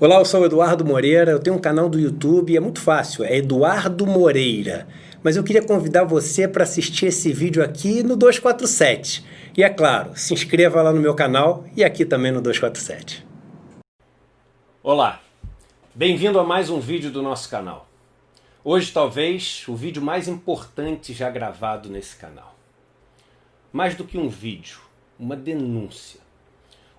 Olá, eu sou o Eduardo Moreira, eu tenho um canal do YouTube, é muito fácil, é Eduardo Moreira. Mas eu queria convidar você para assistir esse vídeo aqui no 247. E é claro, se inscreva lá no meu canal e aqui também no 247. Olá, bem-vindo a mais um vídeo do nosso canal. Hoje talvez o vídeo mais importante já gravado nesse canal. Mais do que um vídeo, uma denúncia.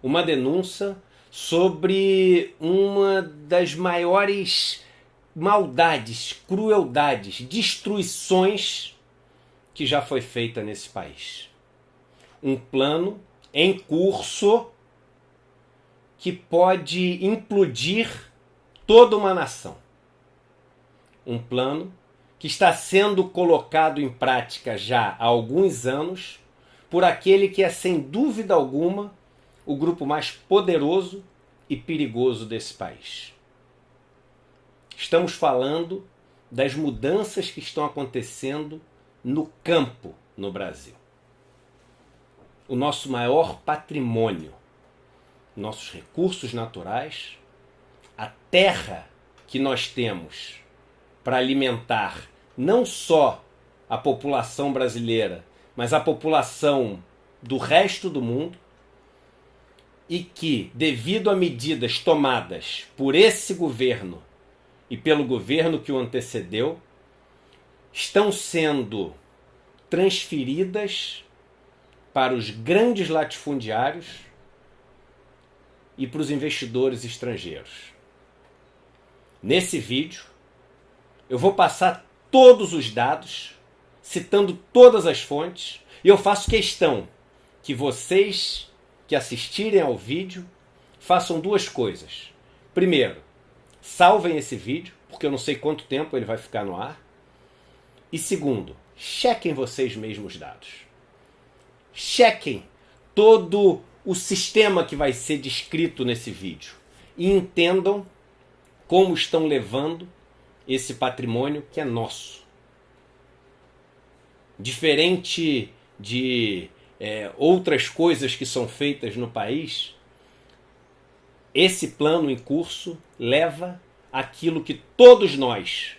Uma denúncia sobre uma das maiores maldades, crueldades, destruições que já foi feita nesse país. Um plano em curso que pode implodir toda uma nação. Um plano que está sendo colocado em prática já há alguns anos por aquele que é, sem dúvida alguma, o grupo mais poderoso e perigoso desse país. Estamos falando das mudanças que estão acontecendo no campo no Brasil. O nosso maior patrimônio, nossos recursos naturais, a terra que nós temos para alimentar não só a população brasileira, mas a população do resto do mundo, e que, devido a medidas tomadas por esse governo e pelo governo que o antecedeu, estão sendo transferidas para os grandes latifundiários e para os investidores estrangeiros. Nesse vídeo, eu vou passar todos os dados, citando todas as fontes, e eu faço questão que vocês que assistirem ao vídeo façam duas coisas. Primeiro, salvem esse vídeo, porque eu não sei quanto tempo ele vai ficar no ar. E segundo, chequem vocês mesmos os dados. Chequem todo o sistema que vai ser descrito nesse vídeo e entendam como estão levando esse patrimônio que é nosso. Diferente de outras coisas que são feitas no país, esse plano em curso leva aquilo que todos nós,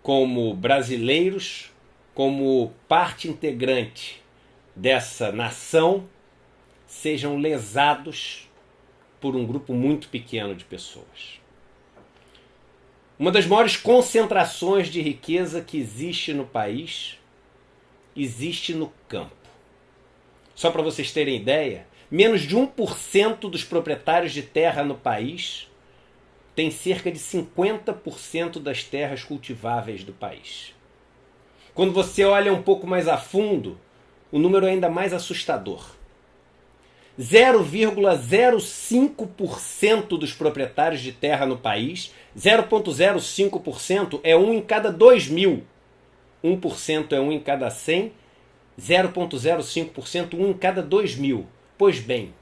como brasileiros, como parte integrante dessa nação, sejam lesados por um grupo muito pequeno de pessoas. Uma das maiores concentrações de riqueza que existe no país existe no campo. Só para vocês terem ideia, menos de 1% dos proprietários de terra no país tem cerca de 50% das terras cultiváveis do país. Quando você olha um pouco mais a fundo, o número é ainda mais assustador. 0,05% dos proprietários de terra no país, 0,05% é um em cada 2.000. 1% é um em cada 100, 0,05%, um em cada 2.000. Pois bem,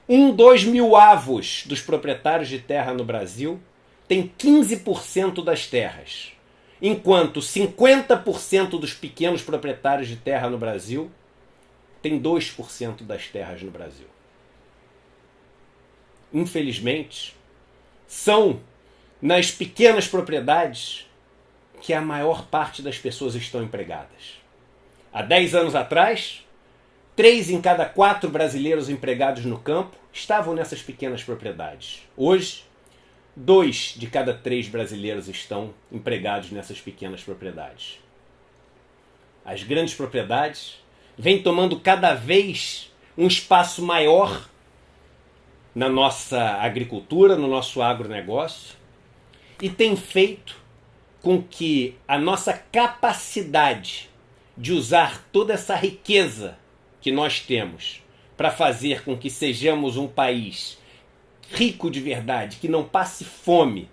2/1000 dos proprietários de terra no Brasil tem 15% das terras, enquanto 50% dos pequenos proprietários de terra no Brasil tem 2% das terras no Brasil. Infelizmente, são nas pequenas propriedades que a maior parte das pessoas estão empregadas. Há 10 anos atrás, 3 em cada 4 brasileiros empregados no campo estavam nessas pequenas propriedades. Hoje, 2 de cada 3 brasileiros estão empregados nessas pequenas propriedades. As grandes propriedades vêm tomando cada vez um espaço maior na nossa agricultura, no nosso agronegócio, e tem feito com que a nossa capacidade de usar toda essa riqueza que nós temos para fazer com que sejamos um país rico de verdade, que não passe fome,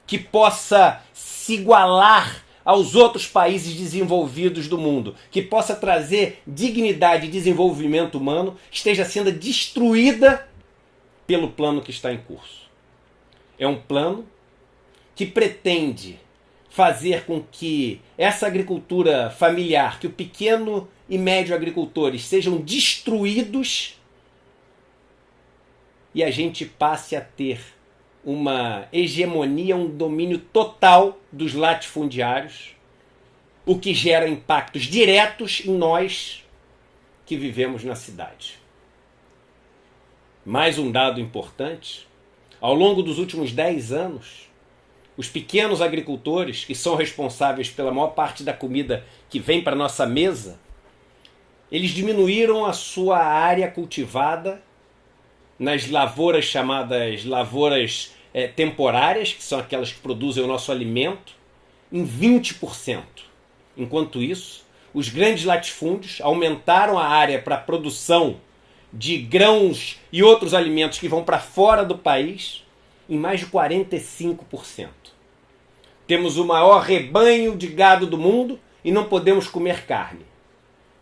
que possa se igualar aos outros países desenvolvidos do mundo, que possa trazer dignidade e desenvolvimento humano, esteja sendo destruída pelo plano que está em curso. É um plano que pretende fazer com que essa agricultura familiar, que o pequeno e médio agricultores sejam destruídos e a gente passe a ter uma hegemonia, um domínio total dos latifundiários, o que gera impactos diretos em nós que vivemos na cidade. Mais um dado importante: ao longo dos últimos 10 anos, os pequenos agricultores, que são responsáveis pela maior parte da comida que vem para a nossa mesa, eles diminuíram a sua área cultivada nas lavouras chamadas lavouras temporárias, que são aquelas que produzem o nosso alimento, em 20%. Enquanto isso, os grandes latifúndios aumentaram a área para a produção de grãos e outros alimentos que vão para fora do país em mais de 45%. Temos o maior rebanho de gado do mundo e não podemos comer carne.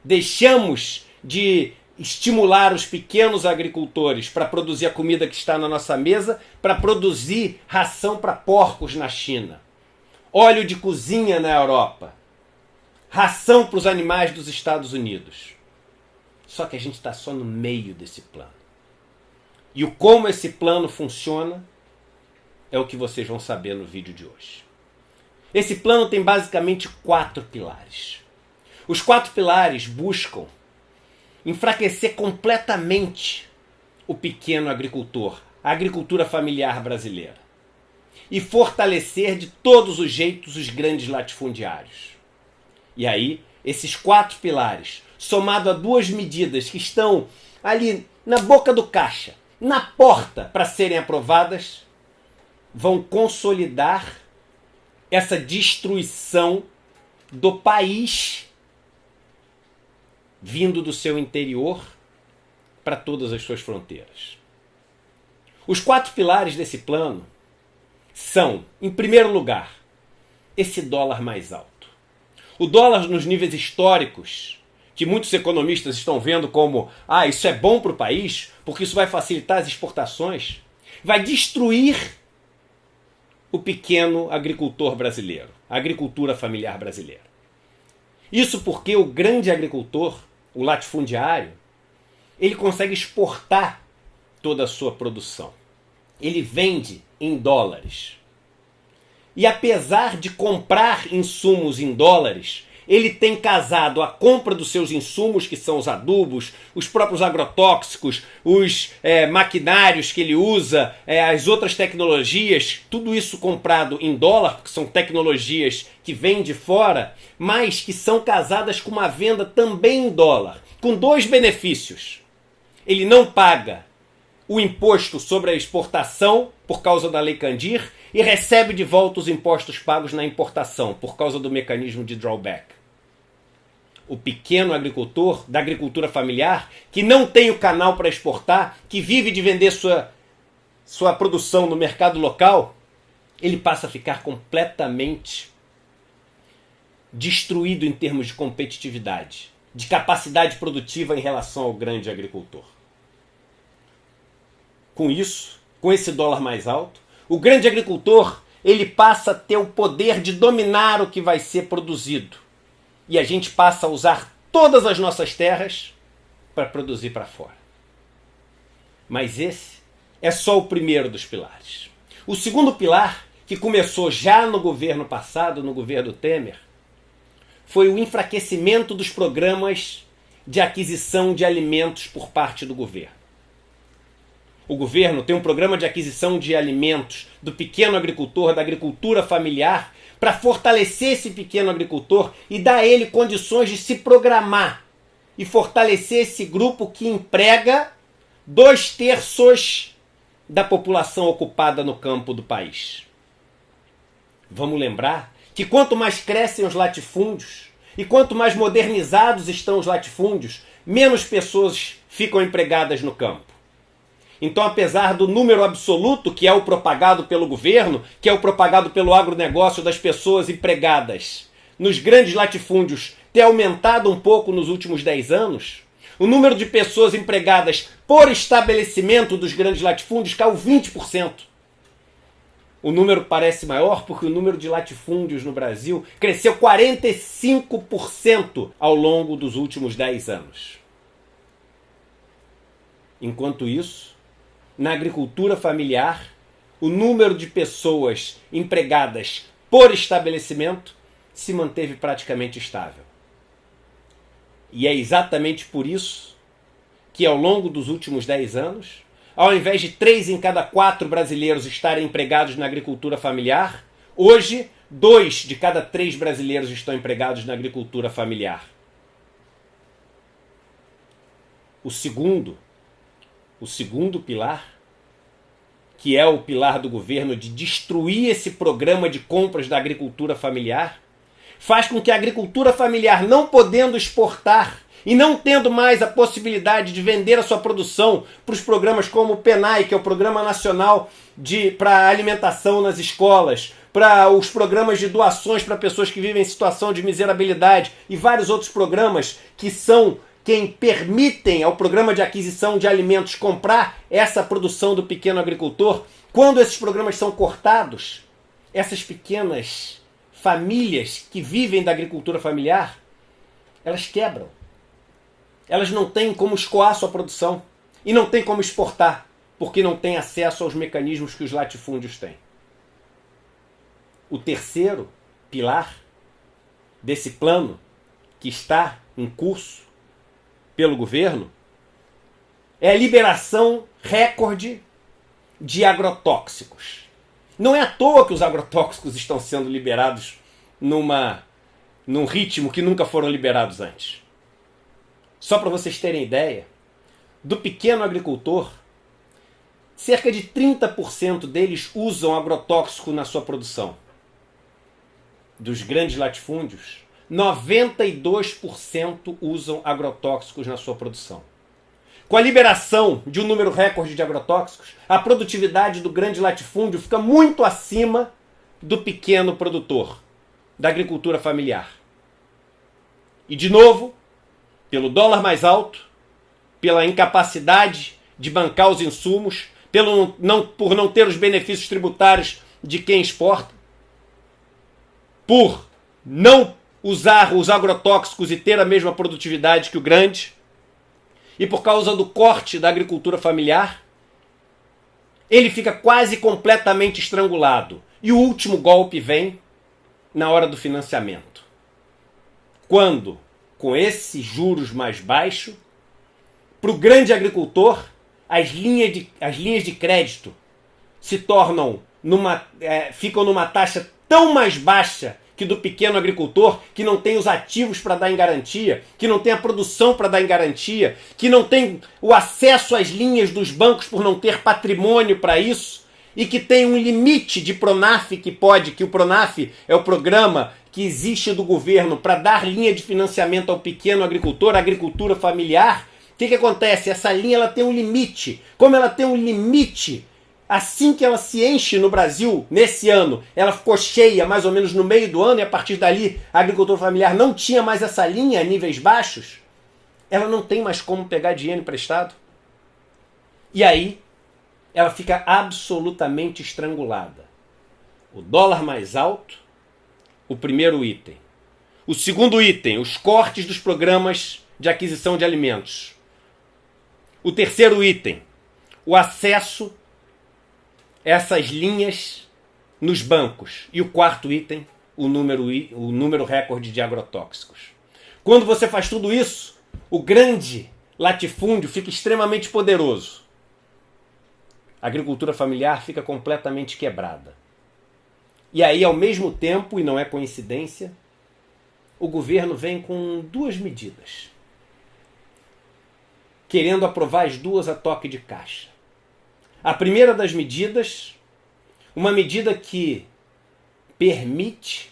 Deixamos de estimular os pequenos agricultores para produzir a comida que está na nossa mesa, para produzir ração para porcos na China, óleo de cozinha na Europa, ração para os animais dos Estados Unidos. Só que a gente está só no meio desse plano. E o como esse plano funciona é o que vocês vão saber no vídeo de hoje. Esse plano tem basicamente 4 pilares. Os 4 pilares buscam enfraquecer completamente o pequeno agricultor, a agricultura familiar brasileira, e fortalecer de todos os jeitos os grandes latifundiários. E aí, esses 4 pilares, somado a 2 medidas que estão ali na boca do caixa, na porta para serem aprovadas, vão consolidar essa destruição do país vindo do seu interior para todas as suas fronteiras. Os 4 pilares desse plano são, em primeiro lugar, esse dólar mais alto. O dólar nos níveis históricos, que muitos economistas estão vendo como isso é bom para o país, porque isso vai facilitar as exportações, vai destruir o pequeno agricultor brasileiro, a agricultura familiar brasileira. Isso porque o grande agricultor, o latifundiário, ele consegue exportar toda a sua produção. Ele vende em dólares. E apesar de comprar insumos em dólares, ele tem casado a compra dos seus insumos, que são os adubos, os próprios agrotóxicos, os maquinários que ele usa, as outras tecnologias, tudo isso comprado em dólar, porque são tecnologias que vêm de fora, mas que são casadas com uma venda também em dólar, com 2 benefícios. Ele não paga o imposto sobre a exportação por causa da Lei Candir e recebe de volta os impostos pagos na importação por causa do mecanismo de drawback. O pequeno agricultor da agricultura familiar, que não tem o canal para exportar, que vive de vender sua produção no mercado local, ele passa a ficar completamente destruído em termos de competitividade, de capacidade produtiva em relação ao grande agricultor. Com isso, com esse dólar mais alto, o grande agricultor ele passa a ter o poder de dominar o que vai ser produzido. E a gente passa a usar todas as nossas terras para produzir para fora. Mas esse é só o primeiro dos pilares. O segundo pilar, que começou já no governo passado, no governo Temer, foi o enfraquecimento dos programas de aquisição de alimentos por parte do governo. O governo tem um programa de aquisição de alimentos do pequeno agricultor, da agricultura familiar, para fortalecer esse pequeno agricultor e dar a ele condições de se programar e fortalecer esse grupo que emprega 2/3 da população ocupada no campo do país. Vamos lembrar que quanto mais crescem os latifúndios e quanto mais modernizados estão os latifúndios, menos pessoas ficam empregadas no campo. Então, apesar do número absoluto, que é o propagado pelo governo, que é o propagado pelo agronegócio das pessoas empregadas nos grandes latifúndios ter aumentado um pouco nos últimos 10 anos, o número de pessoas empregadas por estabelecimento dos grandes latifúndios caiu 20%. O número parece maior porque o número de latifúndios no Brasil cresceu 45% ao longo dos últimos 10 anos. Enquanto isso, na agricultura familiar, o número de pessoas empregadas por estabelecimento se manteve praticamente estável. E é exatamente por isso que ao longo dos últimos 10 anos, ao invés de 3 em cada 4 brasileiros estarem empregados na agricultura familiar, hoje 2 de cada 3 brasileiros estão empregados na agricultura familiar. O segundo pilar, que é o pilar do governo de destruir esse programa de compras da agricultura familiar, faz com que a agricultura familiar, não podendo exportar e não tendo mais a possibilidade de vender a sua produção para os programas como o PENAI, que é o Programa Nacional para Alimentação nas Escolas, para os programas de doações para pessoas que vivem em situação de miserabilidade e vários outros programas que são quem permitem ao programa de aquisição de alimentos comprar essa produção do pequeno agricultor. Quando esses programas são cortados, essas pequenas famílias que vivem da agricultura familiar, elas quebram. Elas não têm como escoar sua produção e não têm como exportar, porque não têm acesso aos mecanismos que os latifúndios têm. O terceiro pilar desse plano que está em curso pelo governo é a liberação recorde de agrotóxicos. Não é à toa que os agrotóxicos estão sendo liberados num ritmo que nunca foram liberados antes. Só para vocês terem ideia, do pequeno agricultor, cerca de 30% deles usam agrotóxico na sua produção. Dos grandes latifúndios, 92% usam agrotóxicos na sua produção. Com a liberação de um número recorde de agrotóxicos, a produtividade do grande latifúndio fica muito acima do pequeno produtor, da agricultura familiar. E, de novo, pelo dólar mais alto, pela incapacidade de bancar os insumos, por não ter os benefícios tributários de quem exporta, por não usar os agrotóxicos e ter a mesma produtividade que o grande, e por causa do corte da agricultura familiar, ele fica quase completamente estrangulado. E o último golpe vem na hora do financiamento. Quando, com esses juros mais baixos, para o grande agricultor, as linhas de crédito se tornam ficam numa taxa tão mais baixa que do pequeno agricultor, que não tem os ativos para dar em garantia, que não tem a produção para dar em garantia, que não tem o acesso às linhas dos bancos por não ter patrimônio para isso, e que tem um limite de Pronaf que o Pronaf é o programa que existe do governo para dar linha de financiamento ao pequeno agricultor, agricultura familiar. O que acontece? Essa linha ela tem um limite. Como ela tem um limite, assim que ela se enche no Brasil, nesse ano, ela ficou cheia mais ou menos no meio do ano, e a partir dali a agricultura familiar não tinha mais essa linha a níveis baixos, ela não tem mais como pegar dinheiro emprestado. E aí ela fica absolutamente estrangulada. O dólar mais alto, o primeiro item. O segundo item, os cortes dos programas de aquisição de alimentos. O terceiro item, o acesso a essas linhas nos bancos. E o quarto item, o número recorde de agrotóxicos. Quando você faz tudo isso, o grande latifúndio fica extremamente poderoso. A agricultura familiar fica completamente quebrada. E aí, ao mesmo tempo, e não é coincidência, o governo vem com duas medidas, querendo aprovar as duas a toque de caixa. A primeira das medidas, uma medida que permite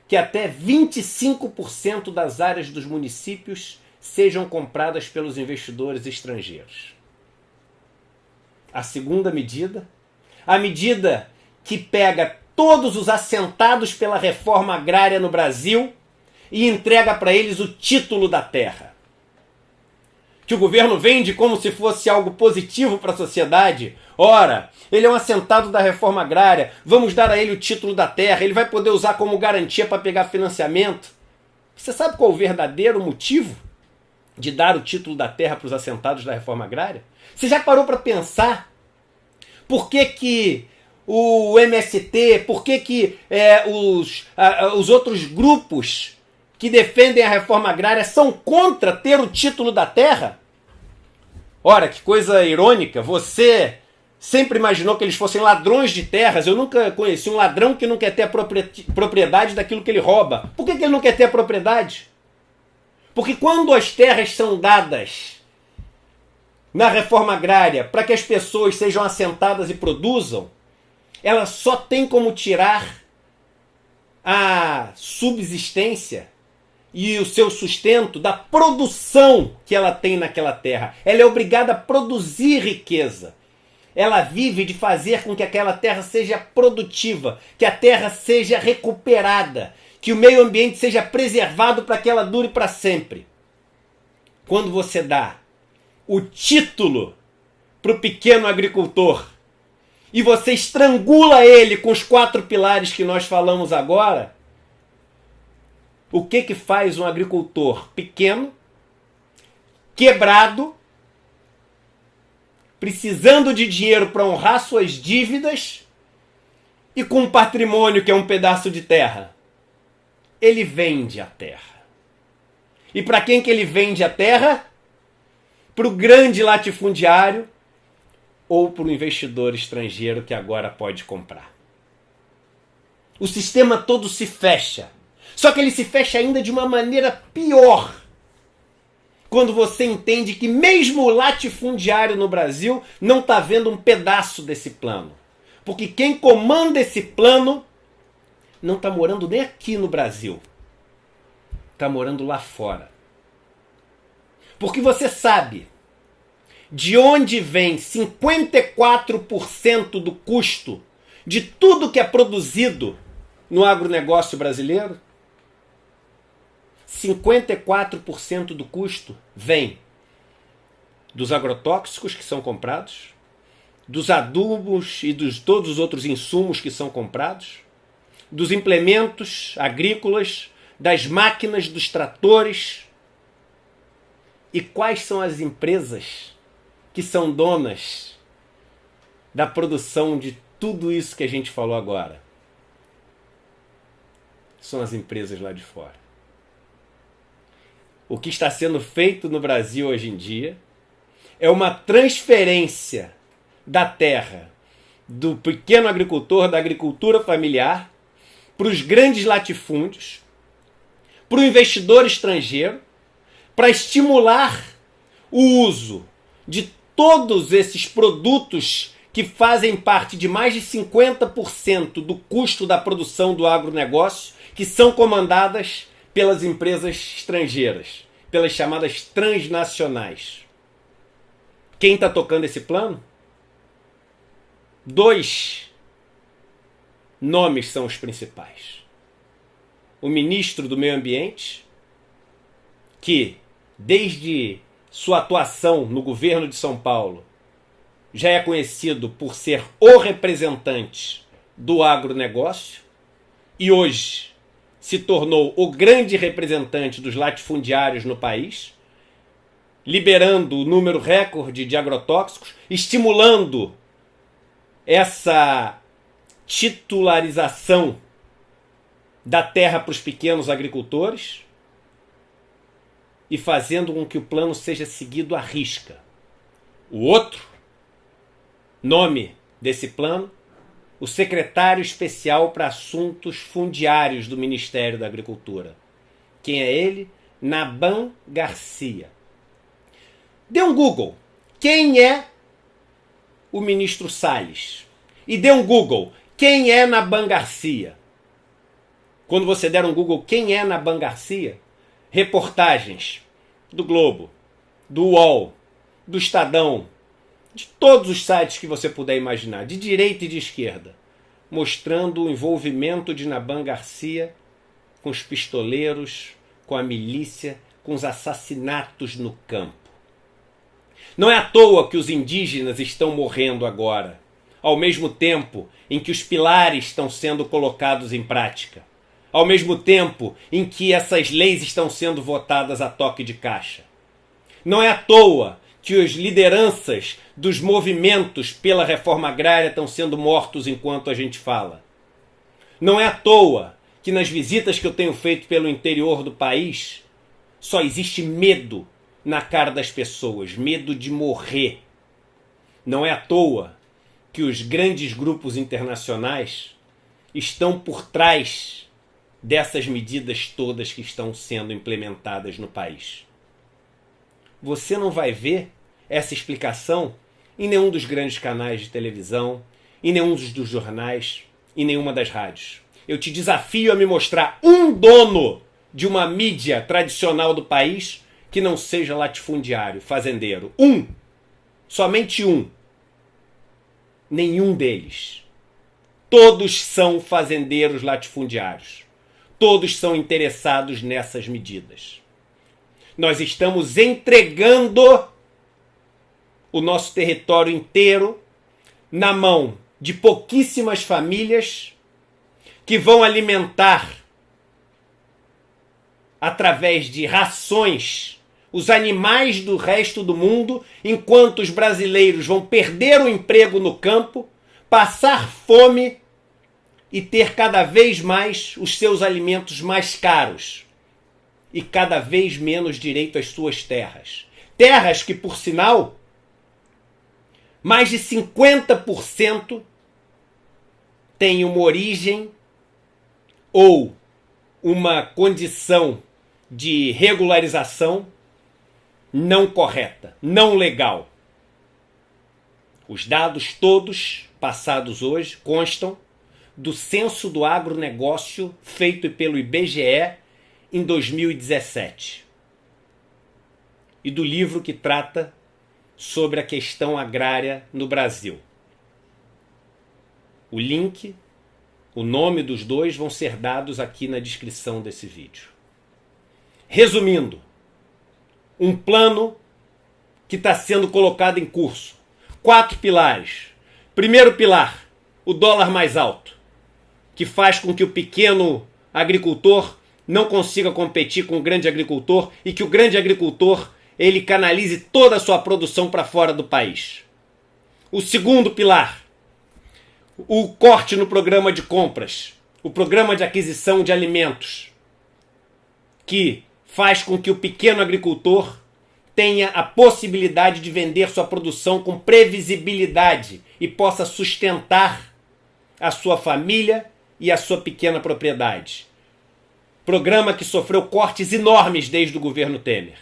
que até 25% das áreas dos municípios sejam compradas pelos investidores estrangeiros. A segunda medida, a medida que pega todos os assentados pela reforma agrária no Brasil e entrega para eles o título da terra. Que o governo vende como se fosse algo positivo para a sociedade. Ora, ele é um assentado da reforma agrária, vamos dar a ele o título da terra, ele vai poder usar como garantia para pegar financiamento. Você sabe qual é o verdadeiro motivo de dar o título da terra para os assentados da reforma agrária? Você já parou para pensar Por que que o MST, por que que os outros grupos que defendem a reforma agrária são contra ter o título da terra? Ora, que coisa irônica, você sempre imaginou que eles fossem ladrões de terras. Eu nunca conheci um ladrão que não quer ter a propriedade daquilo que ele rouba. Por que ele não quer ter a propriedade? Porque quando as terras são dadas na reforma agrária para que as pessoas sejam assentadas e produzam, ela só tem como tirar a subsistência e o seu sustento da produção que ela tem naquela terra. Ela é obrigada a produzir riqueza. Ela vive de fazer com que aquela terra seja produtiva, que a terra seja recuperada, que o meio ambiente seja preservado para que ela dure para sempre. Quando você dá o título para o pequeno agricultor e você estrangula ele com os 4 pilares que nós falamos agora, o que faz um agricultor pequeno, quebrado, precisando de dinheiro para honrar suas dívidas e com um patrimônio que é um pedaço de terra? Ele vende a terra. E para quem que ele vende a terra? Para o grande latifundiário ou para o investidor estrangeiro que agora pode comprar. O sistema todo se fecha. Só que ele se fecha ainda de uma maneira pior. Quando você entende que mesmo o latifundiário no Brasil não está vendo um pedaço desse plano. Porque quem comanda esse plano não está morando nem aqui no Brasil. Está morando lá fora. Porque você sabe de onde vem 54% do custo de tudo que é produzido no agronegócio brasileiro? 54% do custo vem dos agrotóxicos que são comprados, dos adubos e dos todos os outros insumos que são comprados, dos implementos agrícolas, das máquinas, dos tratores. E quais são as empresas que são donas da produção de tudo isso que a gente falou agora? São as empresas lá de fora. O que está sendo feito no Brasil hoje em dia é uma transferência da terra do pequeno agricultor, da agricultura familiar, para os grandes latifúndios, para o investidor estrangeiro, para estimular o uso de todos esses produtos que fazem parte de mais de 50% do custo da produção do agronegócio, que são comandadas pelas empresas estrangeiras, pelas chamadas transnacionais. Quem está tocando esse plano? 2 nomes são os principais. O ministro do Meio Ambiente, que desde sua atuação no governo de São Paulo já é conhecido por ser o representante do agronegócio e hoje se tornou o grande representante dos latifundiários no país, liberando o número recorde de agrotóxicos, estimulando essa titularização da terra para os pequenos agricultores e fazendo com que o plano seja seguido à risca. O outro nome desse plano, o secretário especial para assuntos fundiários do Ministério da Agricultura. Quem é ele? Naban Garcia. Dê um Google. Quem é o ministro Salles? E dê um Google. Quem é Naban Garcia? Quando você der um Google, quem é Naban Garcia? Reportagens do Globo, do UOL, do Estadão, de todos os sites que você puder imaginar, de direita e de esquerda, mostrando o envolvimento de Naban Garcia com os pistoleiros, com a milícia, com os assassinatos no campo. Não é à toa que os indígenas estão morrendo agora, ao mesmo tempo em que os pilares estão sendo colocados em prática, ao mesmo tempo em que essas leis estão sendo votadas a toque de caixa. Não é à toa que as lideranças dos movimentos pela reforma agrária estão sendo mortos enquanto a gente fala. Não é à toa que nas visitas que eu tenho feito pelo interior do país, só existe medo na cara das pessoas, medo de morrer. Não é à toa que os grandes grupos internacionais estão por trás dessas medidas todas que estão sendo implementadas no país. Você não vai ver essa explicação em nenhum dos grandes canais de televisão, em nenhum dos jornais, em nenhuma das rádios. Eu te desafio a me mostrar um dono de uma mídia tradicional do país que não seja latifundiário, fazendeiro. Um! Somente um. Nenhum deles. Todos são fazendeiros latifundiários. Todos são interessados nessas medidas. Nós estamos entregando o nosso território inteiro na mão de pouquíssimas famílias que vão alimentar através de rações os animais do resto do mundo, enquanto os brasileiros vão perder o emprego no campo, passar fome e ter cada vez mais os seus alimentos mais caros e cada vez menos direito às suas terras. Terras que, por sinal, mais de 50% têm uma origem ou uma condição de regularização não correta, não legal. Os dados todos passados hoje constam do censo do agronegócio feito pelo IBGE em 2017 e do livro que trata sobre a questão agrária no Brasil. O link, o nome dos dois vão ser dados aqui na descrição desse vídeo. Resumindo, um plano que está sendo colocado em curso. 4 pilares. Primeiro pilar, o dólar mais alto, que faz com que o pequeno agricultor não consiga competir com o grande agricultor e que o grande agricultor ele canalize toda a sua produção para fora do país. O segundo pilar, o corte no programa de compras, o programa de aquisição de alimentos, que faz com que o pequeno agricultor tenha a possibilidade de vender sua produção com previsibilidade e possa sustentar a sua família e a sua pequena propriedade. Programa que sofreu cortes enormes desde o governo Temer.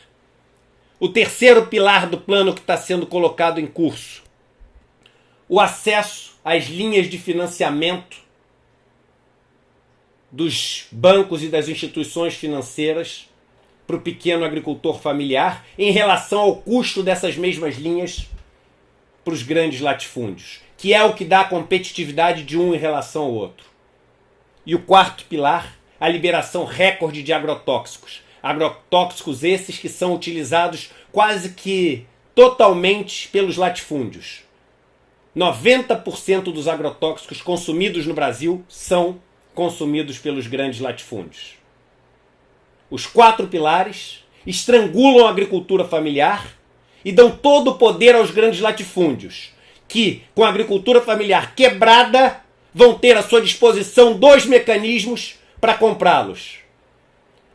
O terceiro pilar do plano que está sendo colocado em curso, o acesso às linhas de financiamento dos bancos e das instituições financeiras para o pequeno agricultor familiar em relação ao custo dessas mesmas linhas para os grandes latifúndios, que é o que dá a competitividade de um em relação ao outro. E o quarto pilar, a liberação recorde de agrotóxicos. Agrotóxicos esses que são utilizados quase que totalmente pelos latifúndios. 90% dos agrotóxicos consumidos no Brasil são consumidos pelos grandes latifúndios. Os 4 pilares estrangulam a agricultura familiar e dão todo o poder aos grandes latifúndios, que, com a agricultura familiar quebrada, vão ter à sua disposição 2 mecanismos para comprá-los.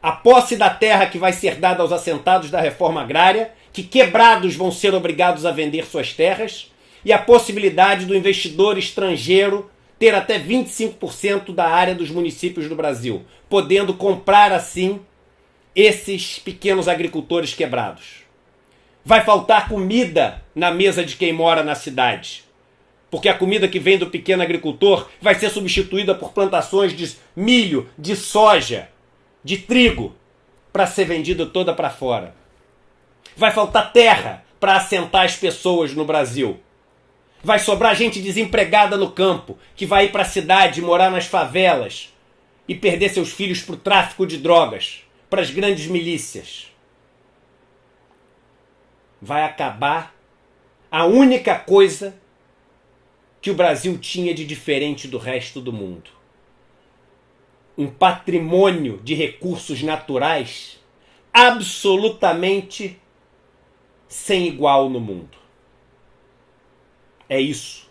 A posse da terra que vai ser dada aos assentados da reforma agrária, que quebrados vão ser obrigados a vender suas terras, e a possibilidade do investidor estrangeiro ter até 25% da área dos municípios do Brasil, podendo comprar assim esses pequenos agricultores quebrados. Vai faltar comida na mesa de quem mora na cidade, porque a comida que vem do pequeno agricultor vai ser substituída por plantações de milho, de soja, de trigo, para ser vendida toda para fora. Vai faltar terra para assentar as pessoas no Brasil. Vai sobrar gente desempregada no campo, que vai ir para a cidade, morar nas favelas e perder seus filhos para o tráfico de drogas, para as grandes milícias. Vai acabar a única coisa que o Brasil tinha de diferente do resto do mundo. Um patrimônio de recursos naturais absolutamente sem igual no mundo. É isso.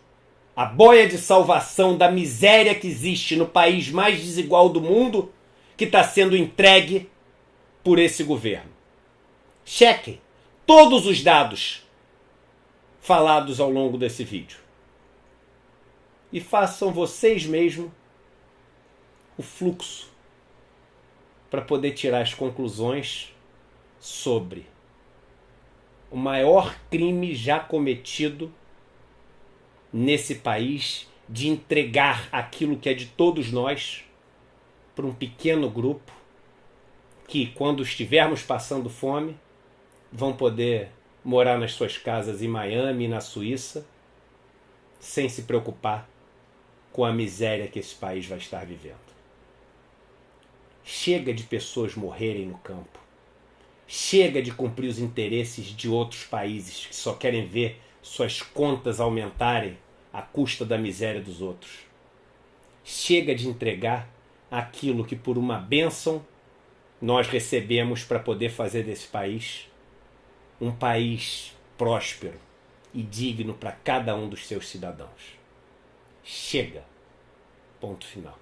A boia de salvação da miséria que existe no país mais desigual do mundo, que está sendo entregue por esse governo. Chequem todos os dados falados ao longo desse vídeo. E façam vocês mesmos o fluxo para poder tirar as conclusões sobre o maior crime já cometido nesse país de entregar aquilo que é de todos nós para um pequeno grupo que, quando estivermos passando fome, vão poder morar nas suas casas em Miami e na Suíça sem se preocupar com a miséria que esse país vai estar vivendo. Chega de pessoas morrerem no campo. Chega de cumprir os interesses de outros países que só querem ver suas contas aumentarem à custa da miséria dos outros. Chega de entregar aquilo que por uma bênção nós recebemos para poder fazer desse país um país próspero e digno para cada um dos seus cidadãos. Chega. Ponto final.